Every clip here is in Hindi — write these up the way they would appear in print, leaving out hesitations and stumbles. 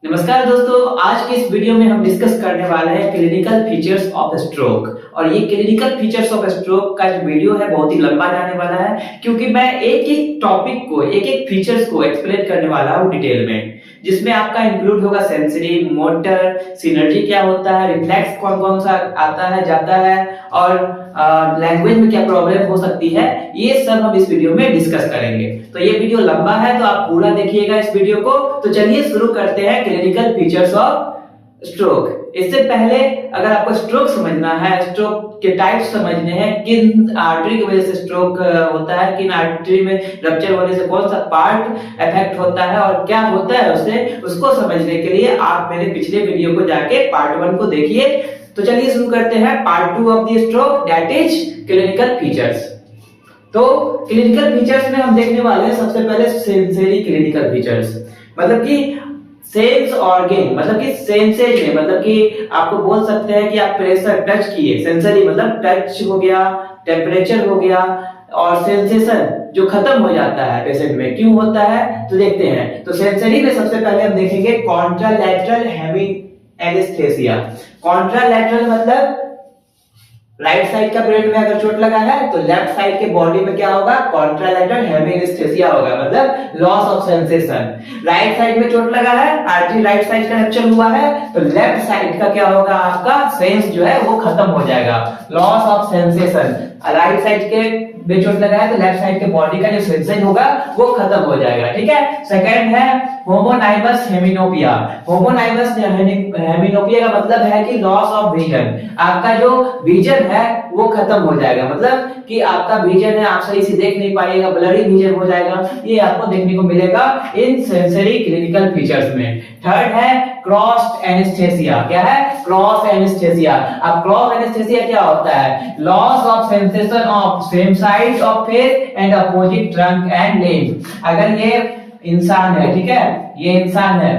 नमस्कार दोस्तों, आज के इस वीडियो में हम डिस्कस करने वाले हैं क्लिनिकल फीचर्स ऑफ स्ट्रोक। और ये क्लिनिकल फीचर्स ऑफ स्ट्रोक का जो वीडियो है बहुत ही लंबा जाने वाला है, क्योंकि मैं एक एक टॉपिक को एक एक फीचर्स को एक्सप्लेन करने वाला हूँ डिटेल में, जिसमें आपका इंक्लूड होगा सेंसरी, मोटर, सिनर्जी क्या होता है, रिफ्लेक्स कौन कौन सा आता है जाता है, और लैंग्वेज में क्या प्रॉब्लम हो सकती है, ये सब हम इस वीडियो में डिस्कस करेंगे। तो ये वीडियो लंबा है तो आप पूरा देखिएगा इस वीडियो को। तो चलिए शुरू करते हैं क्लिनिकल फीचर्स ऑफ स्ट्रोक। इससे पहले अगर आपको स्ट्रोक समझना है, स्ट्रोक के टाइप समझने हैं, किन आर्टरी की वजह से स्ट्रोक होता है, किन आर्टरी में रप्चर होने से कौन सा पार्ट इफेक्ट होता है और क्या होता है उससे, उसको समझने के लिए आप मेरे पिछले वीडियो को जाके पार्ट 1 को देखिए। तो चलिए शुरू करते हैं part 2 of the stroke, that is clinical features. तो क्लिनिकल फीचर्स में हम देखने वाले हैं सबसे पहले सेंसरी क्लिनिकल फीचर्स, मतलब कि सेंस ऑर्गन, मतलब कि सेंसेज है, मतलब कि आपको बोल सकते हैं कि आप प्रेशर टच किए, सेंसरी मतलब टच हो गया, टेम्परेचर हो गया, और सेंसेशन जो खत्म हो जाता है पेशेंट में, क्यों होता है तो देखते हैं। तो सेंसरी में सबसे पहले हम देखेंगे कॉन्ट्रालैटरल हैविंग एनेस्थेसिया। कॉन्ट्रालैटरल मतलब राइट साइड का ब्रेन में अगर चोट लगा है तो लेफ्ट साइड के बॉडी में क्या होगा, कॉन्ट्रालैटरल हेमिएनेस्थेसिया होगा, मतलब loss of sensation. Right side में चोट लगा है, आर्टरी राइट साइड का रप्चर हुआ है, तो लेफ्ट साइड का क्या होगा, आपका सेंस जो है वो खत्म हो जाएगा, loss of sensation. Right side के में चोट लगा है तो लेफ्ट साइड के बॉडी का जो सेंसेशन होगा वो खत्म हो जाएगा, ठीक है। सेकंड है होमोनाइमस हेमिनोपिया। होमोनाइमस हेमिनोपिया का मतलब है कि लॉस ऑफ विजन, आपका जो विजन है वो खत्म हो जाएगा, मतलब कि आपका विजन है आप सही से देख नहीं पाइएगा, ब्लरी विजन हो जाएगा, ये आपको देखने को मिलेगा इन सेंसरी क्लिनिकल फीचर्स में। थर्ड है क्रॉस एनेस्थेसिया। क्या है, क्रॉस एनेस्थेसिया। अब क्रॉस एनेस्थेसिया क्या होता है, loss of sensation of same side of face and opposite trunk and limb. अगर ये इंसान है, ठीक है, ये इंसान है,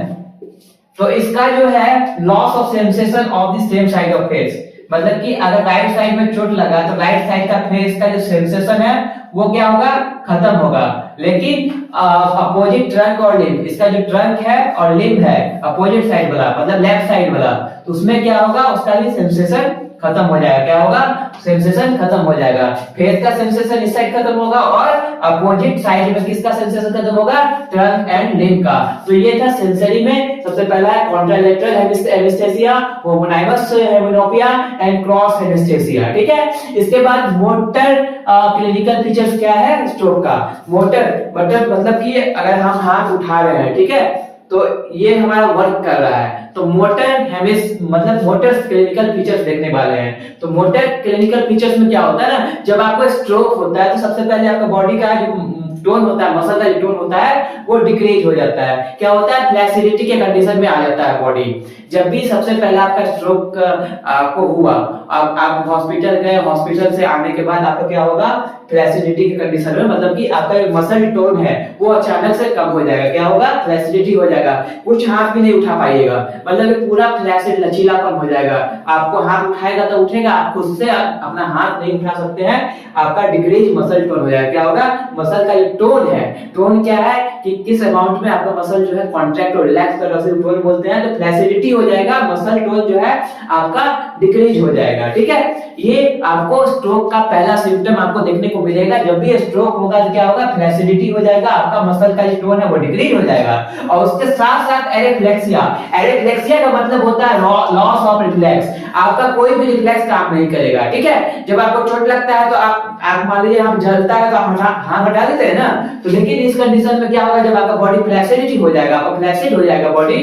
तो इसका जो है loss of sensation of the same side of face, मतलब कि अगर राइट साइड में चोट लगा तो राइट साइड का फेस का जो सेंसेशन है वो क्या होगा, खत्म होगा। लेकिन अपोजिट ट्रंक और लिम्ब, इसका जो ट्रंक है और लिम्ब है अपोजिट साइड वाला, मतलब लेफ्ट साइड वाला, तो उसमें क्या होगा, उसका भी सेंसेशन खत्म हो जाएगा। क्या होगा, सेंसेशन खत्म हो जाएगा। फेस का सेंसेशन इस साइड खत्म होगा और अपोजिट साइड में किसका सेंसेशन खत्म होगा, ट्रंक एंड लिम्ब का। तो ये था सेंसरी में सबसे पहला है contralateral anaesthesia, homonymous hemianopia and cross anaesthesia, ठीक है। इसके बाद मोटर क्लिनिकल फीचर्स क्या है स्ट्रोक का। मोटर मतलब कि अगर हम हाथ उठा रहे हैं, ठीक है, तो ये हमारा वर्क कर रहा है, तो मोटर हेमिस मतलब मोटर क्लिनिकल फीचर्स देखने वाले हैं। तो मोटर क्लिनिकल फीचर्स में क्या होता है ना, जब आपको स्ट्रोक होता है तो सबसे पहले आपका बॉडी का जो टोन होता है, मसल का जो टोन होता है वो डिक्रीज हो जाता है। क्या होता है, फ्लैसिडिटी के कंडीशन में आ जाता है बॉडी। जब भी सबसे पहला आपका स्ट्रोक आपको हुआ, आप हॉस्पिटल गए, हॉस्पिटल से आने के बाद आपका क्या होगा, फ्लैसिडिटी के कंडीशन में, मतलब कि आपका जो मसल टोन है वो अचानक से कम हो जाएगा। क्या होगा, फ्लैसिडिटी हो जाएगा, कुछ हाथ भी नहीं उठा पाइएगा, मतलब पूरा फ्लैसिड लचीलापन हो जाएगा। आपको हाथ उठाएगा तो उठेगा, आप खुद से अपना हाथ नहीं उठा सकते हैं, आपका डिक्रीज मसल टोन हो जाएगा। क्या होगा, मसल का जो टोन है, टोन क्या है कि किस अमाउंट में आपका मसल जो है कॉन्ट्रैक्ट और रिलैक्स कर रहा है, टोन बोलते हैं। तो फ्लैसिडिटी हो जाएगा, मसल टोन जो है आपका डिक्रीज हो जाएगा, ठीक है। ये आपको स्ट्रोक का पहला सिम्टम आपको देखने को मिलेगा। जब भी स्ट्रोक होगा तो क्या होगा, फ्लैसिडिटी हो जाएगा, आपका मसल का जो टोन है वो डिक्रीज हो जाएगा। और उसके साथ साथ एरेफ्लेक्सिया। एरेफ्लेक्सिया का मतलब होता है लॉस ऑफ रिफ्लेक्स, आपका कोई भी रिफ्लेक्स काम नहीं करेगा, ठीक है। जब आपको चोट लगता है तो आप मान लीजिए हम जलता है तो आप हाथ हटा देते हैं ना, तो लेकिन इस कंडीशन में क्या होगा, जब आपका बॉडी फ्लैसिडिटी हो जाएगा, आपका फ्लैसिड हो जाएगा बॉडी,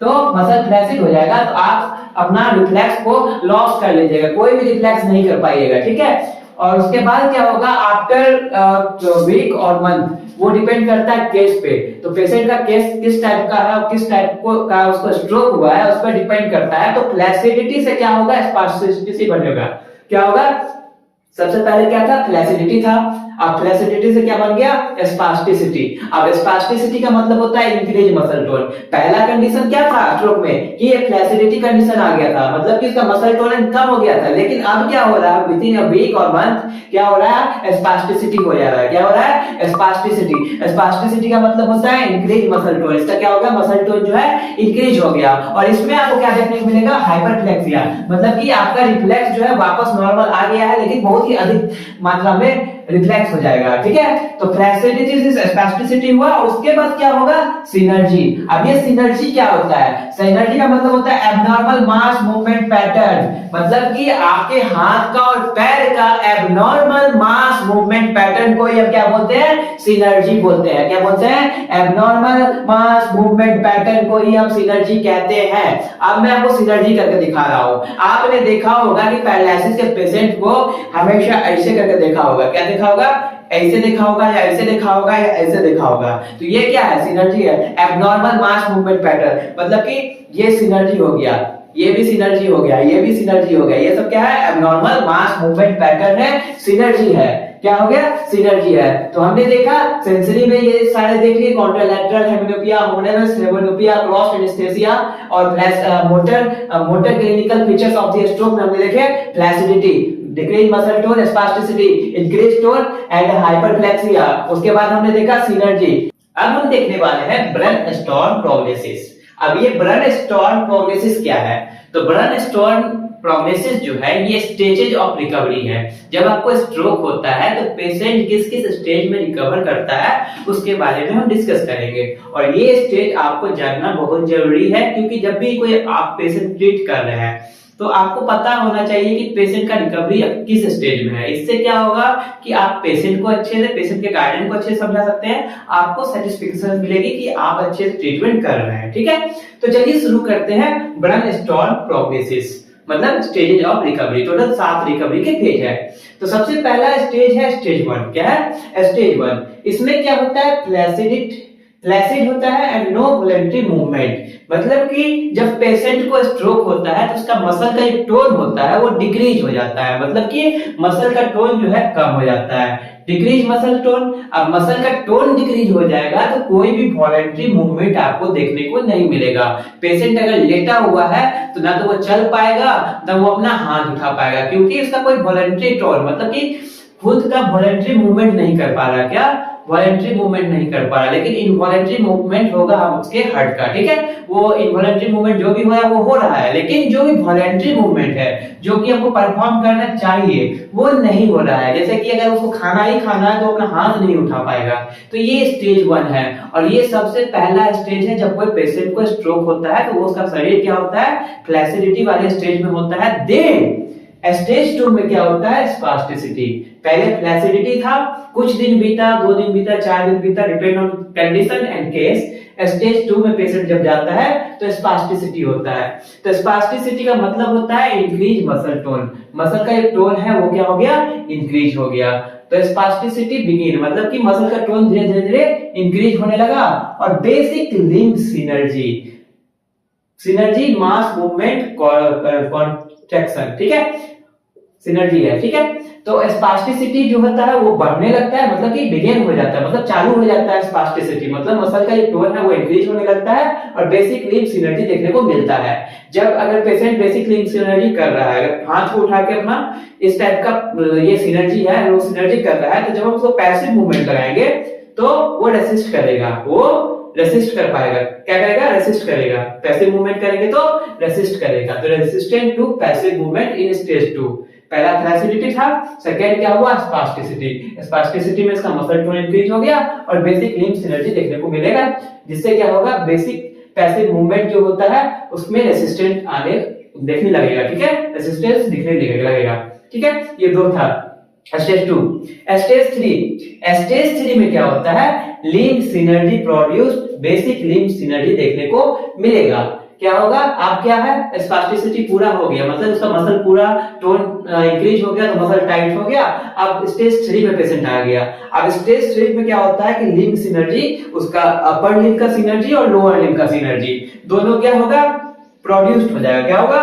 तो मसल फ्लैसिड हो जाएगा, तो आप अपना रिफ्लेक्स को लॉस कर लीजिएगा, कोई भी रिफ्लेक्स नहीं कर पाइएगा, ठीक है। और उसके बाद क्या होगा, आफ्टर वीक और मंथ, वो डिपेंड करता है केस पे। तो पेशेंट का केस किस टाइप का है और किस टाइप का उसको स्ट्रोक हुआ है उस पर डिपेंड करता है। तो फ्लैसिडिटी से क्या होगा, स्पास्टिसिटी बनेगा। क्या होगा, सबसे पहले क्या था, फ्लैसिडिटी था। अब फ्लैसिडिटी से क्या बन गया, स्पास्टिसिटी। अब स्पास्टिसिटी का मतलब होता है इंक्रीज मसल टोन। पहला कंडीशन क्या था स्ट्रोक में कि ये फ्लैसिडिटी कंडीशन आ गया था, मतलब कि इसका मसल टोन कम हो गया था। लेकिन अब क्या हो रहा है, विद इन अ वीक और मंथ क्या हो रहा है, स्पास्टिसिटी हो जा रहा है। क्या हो रहा है, स्पास्टिसिटी। स्पास्टिसिटी का मतलब होता है इंक्रीज मसल टोन। इसका क्या हो गया, मसल टोन जो है इंक्रीज हो गया। और इसमें आपको क्या देखने को मिलेगा, हाइपरफ्लेक्सिया, मतलब कि आपका रिफ्लेक्स जो है वापस नॉर्मल आ गया है, लेकिन बहुत ही अधिक मात्रा में रिफ्लेक्स हो जाएगा। ठीक है, तो फ्लैसिडिटी से स्पास्टिसिटी हुआ, उसके बाद क्या होगा, सिनर्जी। अब ये सिनर्जी क्या होता है, सिनर्जी का मतलब होता है एबनॉर्मल मास मूवमेंट पैटर्न, मतलब कि आपके हाथ का और पैर का एबनॉर्मल मास मूवमेंट पैटर्न को ये क्या बोलते हैं, सिनर्जी बोलते हैं। क्या बोलते हैं, एबनॉर्मल मास मूवमेंट पैटर्न को ही हम सिनर्जी कहते हैं। अब मैं आपको सिनर्जी करके दिखा रहा हूं। आपने देखा होगा कि पैरालिसिस के पेशेंट को हमेशा ऐसे करके देखा होगा। क्या देखा होगा, ऐसे देखा होगा या ऐसे देखा होगा या ऐसे देखा होगा। तो ये क्या है, सिनर्जी है, एबनॉर्मल मास मूवमेंट पैटर्न। मतलब कि ये सिनर्जी हो गया, ये भी सिनर्जी हो गया, ये भी सिनर्जी हो गया। ये सब क्या है, एबनॉर्मल मास मूवमेंट पैटर्न है, सिनर्जी है। क्या हो गया, सिनर्जी है। तो हमने देखा सेंसरी में ये सारे देख लिए, contralateral hemianopia, homonymous hemianopia, cross anaesthesia और motor clinical features of the stroke में हमने देखे flaccidity, decrease muscle tone, spasticity, increase tone and hyperreflexia. उसके बाद हमने देखा सिनर्जी। अब हम देखने वाले हैं ब्रेनस्टॉर्म प्रोग्नोसिस। अब ये ब्रेनस्टॉर्म प्रोग्नोसिस क्या है, तो ब्रेनस्टॉर्म प्रोग्नोसिस जो है ये स्टेजेज ऑफ रिकवरी है। जब आपको स्ट्रोक होता है तो पेशेंट किस किस स्टेज में रिकवर करता है उसके बारे में हम डिस्कस करेंगे। और ये स्टेज आपको जानना बहुत जरूरी है, क्योंकि जब भी कोई आप पेशेंट ट्रीट कर रहे हैं तो आपको पता होना चाहिए कि पेशेंट का रिकवरी किस स्टेज में है। इससे क्या होगा कि आप पेशेंट को अच्छे से, पेशेंट के गार्डियन को अच्छे से समझा सकते हैं, आपको सेटिस्फेक्शन मिलेगी कि आप अच्छे से ट्रीटमेंट कर रहे हैं। ठीक है, तो चलिए शुरू करते हैं ब्रेनस्टॉर्म प्रोग्नोसिस, मतलब stages of recovery. Total 7 recovery के फेज है। तो सबसे पहला स्टेज है स्टेज 1। क्या है, स्टेज 1। इसमें क्या होता है, फ्लैसिड होता है एंड नो वॉलंटरी मूवमेंट, मतलब कि जब पेशेंट को स्ट्रोक होता है तो उसका मसल का एक टोन होता है वो डिक्रीज हो जाता है, मतलब कि मसल का टोन जो है कम हो जाता है, डिक्रीज मसल टोन। अब मसल का टोन डिक्रीज हो जाएगा तो कोई भी वॉलंटरी मूवमेंट आपको देखने को नहीं मिलेगा। पेशेंट अगर लेटा हुआ है तो ना तो वो चल पाएगा ना वो अपना हाथ उठा पाएगा, क्योंकि उसका कोई वॉलंटरी टोन, मतलब कि खुद का वॉलंटरी मूवमेंट नहीं कर पा रहा। क्या, वॉलंटरी मूवमेंट नहीं कर पा रहा, लेकिन इनवॉलंटरी मूवमेंट होगा उसके हार्ट का। ठीक है, वो इनवॉलंटरी मूवमेंट जो भी हो रहा है वो हो रहा है, लेकिन जो भी वॉलंटरी मूवमेंट है जो कि हमको परफॉर्म करना चाहिए वो नहीं हो रहा है। जैसे कि अगर उसको खाना ही खाना है तो अपना हाथ नहीं उठा पाएगा। तो ये स्टेज 1 है और ये सबसे पहला स्टेज है। जब कोई पेशेंट को स्ट्रोक होता है तो वो उसका शरीर क्या होता है, फ्लैसिडिटी वाले स्टेज में होता है। देन स्टेज 2 में क्या होता है, स्पास्टिसिटी। पहले फ्लैसिडिटी था, कुछ दिन बीता, 2 दिन बीता, 4 दिन बीता, depend on condition and case. Stage 2 में पेशेंट जब जाता है तो स्पास्टिसिटी होता है। तो स्पास्टिसिटी का मतलब होता है इंक्रीज मसल टोन, मसल का एक टोन है वो क्या हो गया, इंक्रीज हो गया। तो स्पास्टिसिटी बिगिन, मतलब कि मसल का टोन धीरे धीरे इंक्रीज होने लगा। और basic limb synergy mass movement contraction, ठीक है, सिनर्जी है। ठीक है, तो स्पास्टिसिटी जो होता है वो बढ़ने लगता है, मतलब कि बिगिन हो जाता है, मतलब चालू हो जाता है स्पास्टिसिटी, मतलब मसल का एक टोन है वो इंक्रीज होने लगता है और बेसिक लिंब सिनर्जी देखने को मिलता है। जब अगर पेशेंट बेसिक लिंब सिनर्जी कर रहा है, अगर हाथ को उठा के अपना इस टाइप का ये सिनर्जी है, वो सिनर्जी कर रहा है, तो जब हम उसको पैसिव मूवमेंट लगाएंगे तो वो रेसिस्ट करेगा, वो रेसिस्ट कर पाएगा। क्या करेगा, रेसिस्ट करेगा। पैसिव मूवमेंट करेंगे तो रेसिस्ट करेगा। तो resistant to passive movement in stage 2। पहला फ्लैसिडिटी था, सेकंड क्या हुआ, स्पास्टिसिटी। स्पास्टिसिटी में इसका मसल टोन इंक्रीज हो गया और बेसिक लिंब सिनर्जी देखने को मिलेगा, जिससे क्या होगा, बेसिक पैसिव मूवमेंट जो होता है उसमें रेसिस्टेंट आने देखने लगेगा। ठीक है, रेसिस्टेंस दिखने लगेगा। ठीक है, ये 2 था स्टेज 2। स्टेज 3 में क्या होता है, limb synergy produce, basic limb synergy देखने को मिलेगा। क्या होगा, आप क्या है, स्पास्टिसिटी पूरा हो गया, मतलब उसका मसल पूरा टोन इंक्रीज हो गया, तो मसल टाइट हो गया। अब स्टेज 3 में पेशेंट आ गया। अब स्टेज 3 में क्या होता है कि लिंब सिनर्जी, उसका अपर लिंब का सिनर्जी और लोअर लिंब का सिनर्जी दोनों क्या होगा, प्रोड्यूस्ड हो जाएगा। क्या होगा,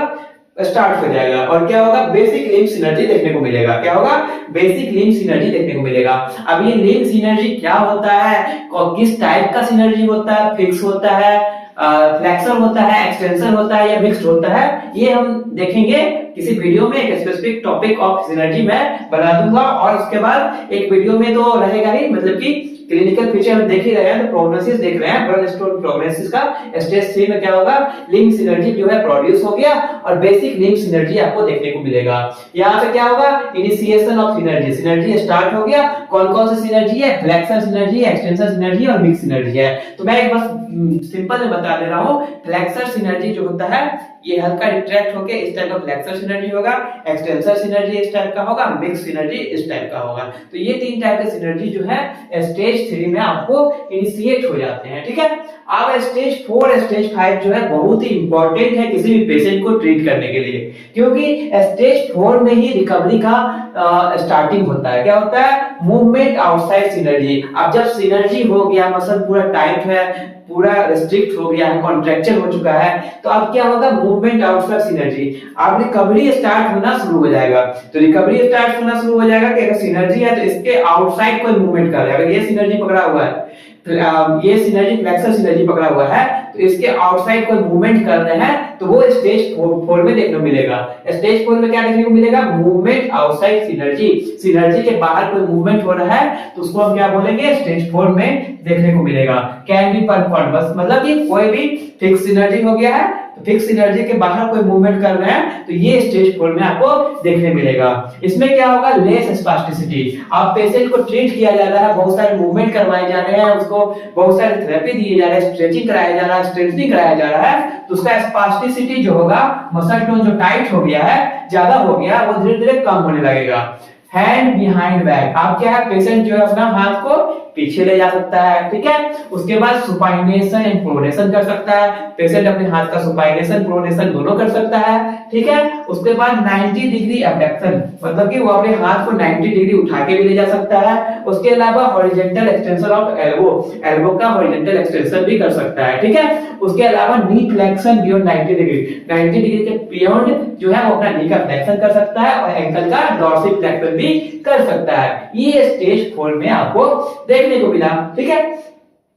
स्टार्ट हो जाएगा और क्या होगा, बेसिक लिम्ब सिनर्जी देखने को मिलेगा। क्या होगा, बेसिक लिम्ब सिनर्जी देखने को मिलेगा। अब ये लिम्ब सिनर्जी क्या होता है, किस टाइप का सिनर्जी होता है, फिक्स होता है, फ्लेक्सर होता है, एक्सटेंशन होता है या मिक्स्ड होता है, ये हम देखेंगे किसी वीडियो में। एक स्पेसिफिक टॉपिक ऑफ सिनर्जी मैं बना दूंगा और उसके बाद एक वीडियो में तो रहेगा ही, मतलब कि क्लिनिकल फीचर हम देख ही रहे हैं, तो प्रोग्नोसिस देख रहे हैं, ब्रेन स्टोन प्रोग्नोसिस का स्टेज 3 में क्या होगा, लिम्ब सिनर्जी जो है प्रोड्यूस हो गया और बेसिक लिम्ब सिनर्जी आपको देखने को मिलेगा। यहाँ पे क्या होगा, initiation of synergy, synergy start हो गया। कौन कौन सी सिनर्जी है, फ्लेक्सर सिनर्जी, एक्सटेंशन सिनर्जी और मिक्स सिनर्जी है। तो मैं एक बस सिंपल में बता दे रहा हूँ, फ्लेक्सर सिनर्जी जो होता है ये हल्का रिट्रैक्ट होके इस टाइप का फ्लेक्सर सिनर्जी होगा, एक्सटेंसर सिनर्जी इस टाइप का होगा, मिक्स सिनर्जी इस टाइप का होगा। तो ये तीन टाइप के सिनर्जी जो है स्टेज 3 में आपको इनिशिएट हो जाते हैं, ठीक है। अब स्टेज 4 स्टेज 5 जो है बहुत ही इंपॉर्टेंट है किसी भी पेशेंट को ट्रीट करने के लिए, क्योंकि स्टेज 4 में ही रिकवरी का स्टार्टिंग होता है। क्या होता है, मूवमेंट आउटसाइड सिनर्जी। अब जब सिनर्जी हो गया, मसल पूरा टाइट है, पूरा रेस्ट्रिक्ट हो गया है, कॉन्ट्रैक्चर हो चुका है, तो अब क्या होगा, मूवमेंट आउटसाइड सिनर्जी। अब रिकवरी स्टार्ट होना शुरू हो जाएगा। तो रिकवरी स्टार्ट होना शुरू हो जाएगा कि अगर सिनर्जी है तो इसके आउटसाइड कोई मूवमेंट कर रहा है। अगर ये सिनर्जी पकड़ा हुआ है, ये सिनर्जी फ्लेक्सर सिनर्जी पकड़ा हुआ है, तो इसके आउटसाइड कोई मूवमेंट कर रहे हैं, तो वो स्टेज 4 में देखने को मिलेगा। स्टेज 4 में क्या देखने को मिलेगा, मूवमेंट आउटसाइड सिनर्जी। सिनर्जी के बाहर कोई मूवमेंट हो रहा है तो उसको हम क्या बोलेंगे, स्टेज 4 में देखने को मिलेगा। कैन बी परफॉर्म, बस मतलब कि कोई भी फिक्स सिनर्जी हो गया है, तो फिक्स सिनर्जी के बाहर कोई मूवमेंट कर रहे हैं, तो ये स्टेज 4 में आपको देखने मिलेगा। इसमें क्या होगा, लेस स्पास्टिसिटी। आप पेशेंट को ट्रीट किया जा रहा है, बहुत सारे मूवमेंट करवाए जा रहे हैं, उसको बहुत सारे थेरेपी दिए जा रहे हैं, स्ट्रेचिंग कराया जा रहा है, स्ट्रेचनिंग कराया जा रहा है, तो उसका स्पास्टिसिटी जो होगा, मसल टोन जो टाइट हो गया है, ज्यादा हो गया, वो धीरे धीरे कम होने लगेगा। हैंड बिहाइंड बैक, आप क्या है, पेशेंट जो है अपना हाथ को पीछे ले जा सकता है, ठीक है। उसके बाद सुपाइनेशन एंड प्रोनेशन कर सकता है, पेशेंट अपने हाथ का सुपाइनेशन प्रोनेशन दोनों कर सकता है, ठीक है। उसके बाद 90 डिग्री एबडक्शन, मतलब कि वो अपने हाथ को 90 डिग्री उठा के भी ले जा सकता है। उसके अलावा horizontal extension of elbow, elbow का हॉरिजॉन्टल एक्सटेंशन भी कर सकता है, ठीक है। उसके अलावा नी फ्लेक्शन बियॉन्ड 90 डिग्री, 90 डिग्री के बियॉन्ड जो है वो अपना नी का फ्लेक्शन कर सकता है और एंकल का डॉर्सिक फ्लेक्शन भी कर सकता है। ये स्टेज 4 में आपको देखने को मिला, ठीक है।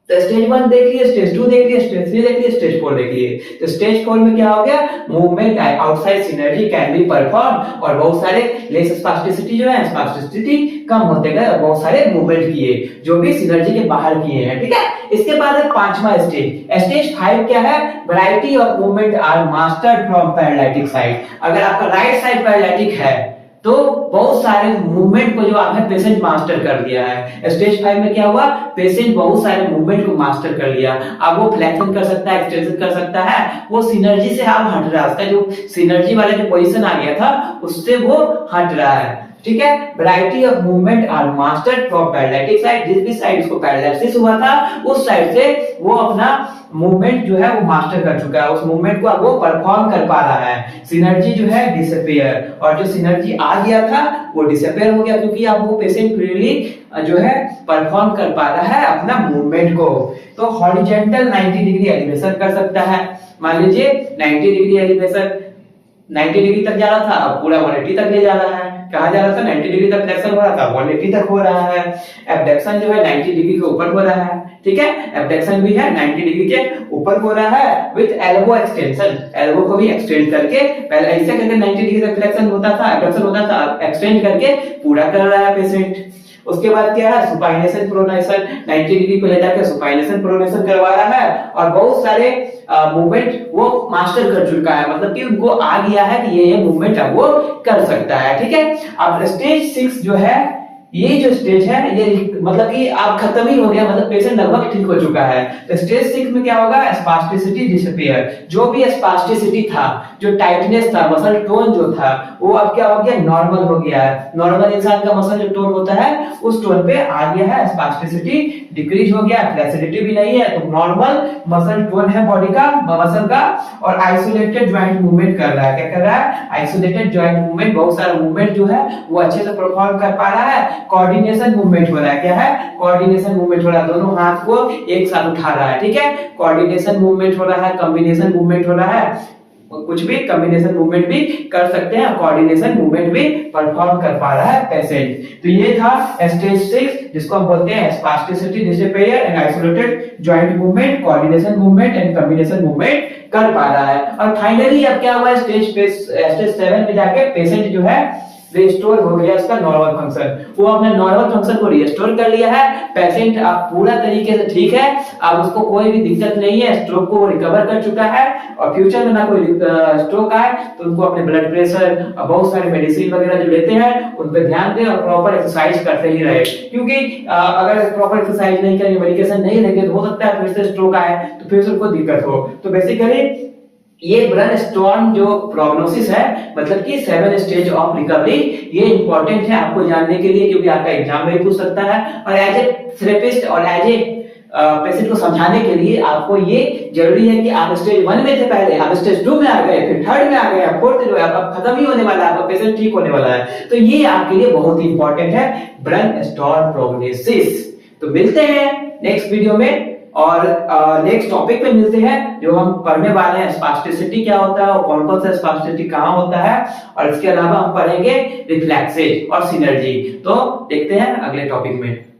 तो स्टेज 1 देख लिए, स्टेज 2 देख लिए, स्टेज 3 देख लिए, स्टेज 4 देख लिए। तो स्टेज 4 में क्या हो गया, movement outside synergy can be perform, और बहुत सारे लेस स्पास्टिसिटी जो है, स्पास्टिसिटी कम होते गए और बहुत सारे मूवमेंट किए जो भी सिनर्जी के बाहर किए हैं, ठीक है। इसके बाद है 5वां स्टेज, स्टेज 5 क्या है, variety of movement are mastered from paralytic side. अगर आपका राइट साइड पैरालिटिक है तो बहुत सारे मूवमेंट को जो आपने पेशेंट मास्टर कर दिया है। स्टेज 5 में क्या हुआ, पेशेंट बहुत सारे मूवमेंट को मास्टर कर लिया। अब वो फ्लेक्शन कर सकता है, एक्सटेंशन कर सकता है, वो सिनर्जी से आप हट रहा है, उसका जो सिनर्जी वाला जो पोजीशन आ गया था उससे वो हट रहा है, ठीक है। Variety of movement are mastered from paralytic side, जिस भी साइड उसको पैरालिसिस हुआ था उस साइड से वो अपना मूवमेंट जो है वो मास्टर कर चुका है, उस मूवमेंट को अब वो परफॉर्म कर पा रहा है। सिनर्जी जो है डिसअपीयर, और जो सिनर्जी आ गया था वो डिसअपीयर हो गया, क्योंकि अब वो पेशेंट फ्रीली जो है परफॉर्म कर पा रहा है अपना मूवमेंट को। तो हॉरिजॉन्टल 90 डिग्री एलिवेशन कर सकता है। मान लीजिए 90 डिग्री एलिवेशन 90 डिग्री तक जा रहा था, अब पूरा 180 तक ले जा रहा है। कहा जा रहा था 90 डिग्री तक फ्लेक्शन हो रहा था, 180 तक हो रहा है। एबडक्शन जो है 90 डिग्री के ऊपर हो रहा है, ठीक है। एबडक्शन भी है 90 डिग्री के ऊपर हो रहा है विद एल्बो एक्सटेंशन, एल्बो को भी एक्सटेंड करके, पहले ऐसे करके 90 डिग्री तक फ्लेक्शन होता था, एबडक्शन होता था, एक्सटेंड करके पूरा कर रहा है पेशेंट। उसके बाद क्या है, सुपाइनेशन प्रोनेशन, 90 डिग्री को ले जाकर सुपाइनेशन प्रोनेशन करवा रहा है, और बहुत सारे मूवमेंट वो मास्टर कर चुका है, मतलब कि उनको आ गया है कि ये मूवमेंट अब वो कर सकता है, ठीक है। अब स्टेज 6 जो है, ये जो स्टेज है ये मतलब कि आप खत्म ही हो गया, मतलब पेशेंट लगभग ठीक हो चुका है। तो स्टेज 6 में क्या होगा, स्पास्टिसिटी डिसअपीयर, जो भी स्पास्टिसिटी था, जो टाइटनेस था, मसल टोन जो था, वो अब क्या हो गया, नॉर्मल हो गया है। नॉर्मल इंसान का मसल जो टोन होता है उस टोन पे आ गया है, स्पास्टिसिटी डिक्रीज हो गया, फ्लेक्सिबिलिटी भी नहीं है, तो नॉर्मल मसल टोन है बॉडी का, मसल का, और आइसोलेटेड जॉइंट मूवमेंट कर रहा है। क्या कर रहा है, आइसोलेटेड जॉइंट मूवमेंट, बहुत सारा मूवमेंट जो है वो अच्छे से परफॉर्म कर पा रहा है। कोऑर्डिनेशन मूवमेंट हो रहा है, क्या है, कोऑर्डिनेशन मूवमेंट हो रहा है, दोनों हाथ को एक साथ उठा रहा है, ठीक है। कोऑर्डिनेशन मूवमेंट हो रहा है, कॉम्बिनेशन मूवमेंट हो रहा है, कुछ भी कॉम्बिनेशन मूवमेंट भी कर सकते हैं, कोऑर्डिनेशन मूवमेंट भी परफॉर्म कर पा रहा है पेशेंट। तो ये था स्टेज 6 जिसको हम बोलते हैं spasticity disappear and isolated joint movement, coordination movement and combination movement कर पा रहा है। और फाइनली अब क्या हुआ, स्टेज 7 में जाके पेशेंट जो है रिस्टोर हो गया उसका नॉर्मल फंक्शन, वो अपने नॉर्मल फंक्शन को रिस्टोर कर लिया है। पेशेंट अब पूरा तरीके से ठीक है, अब उसको कोई भी दिक्कत नहीं है, स्ट्रोक को वो रिकवर कर चुका है और फ्यूचर में ना कोई स्ट्रोक आए तो उनको अपने ब्लड प्रेशर और बहुत सारे मेडिसिन वगैरह जो लेते हैं उन पर ध्यान दें और प्रॉपर एक्सरसाइज करते ही रहे, क्योंकि अगर प्रॉपर एक्सरसाइज नहीं करेंगे, मेडिकेशन नहीं लेंगे तो हो सकता है फिर से स्ट्रोक आए तो फिर से उनको दिक्कत हो। तो बेसिकली ये ब्रेन स्टॉर्म जो प्रोग्नोसिस है, मतलब कि 7 स्टेज ऑफ रिकवरी, ये इंपॉर्टेंट है आपको जानने के लिए, क्योंकि आपका एग्जाम में पूछ सकता है और एज ए थेरेपिस्ट और एज ए पेशेंट को समझाने के लिए आपको ये जरूरी है कि आप स्टेज 1 में थे पहले, आप स्टेज 2 में आ गए, फिर 3rd में आ गए, अब 4th जो है अब खत्म ही होने वाला है, आपका पेशेंट ठीक होने वाला है। तो ये आपके लिए बहुत ही इंपॉर्टेंट है, ब्रेन स्टॉर्म प्रोग्नोसिस। तो मिलते हैं नेक्स्ट वीडियो में और नेक्स्ट टॉपिक पे मिलते हैं, जो हम पढ़ने वाले हैं स्पास्टिसिटी क्या होता है और कौन कौन सा स्पास्टिसिटी कहाँ होता है, और इसके अलावा हम पढ़ेंगे रिफ्लेक्सेज और सिनर्जी। तो देखते हैं अगले टॉपिक में।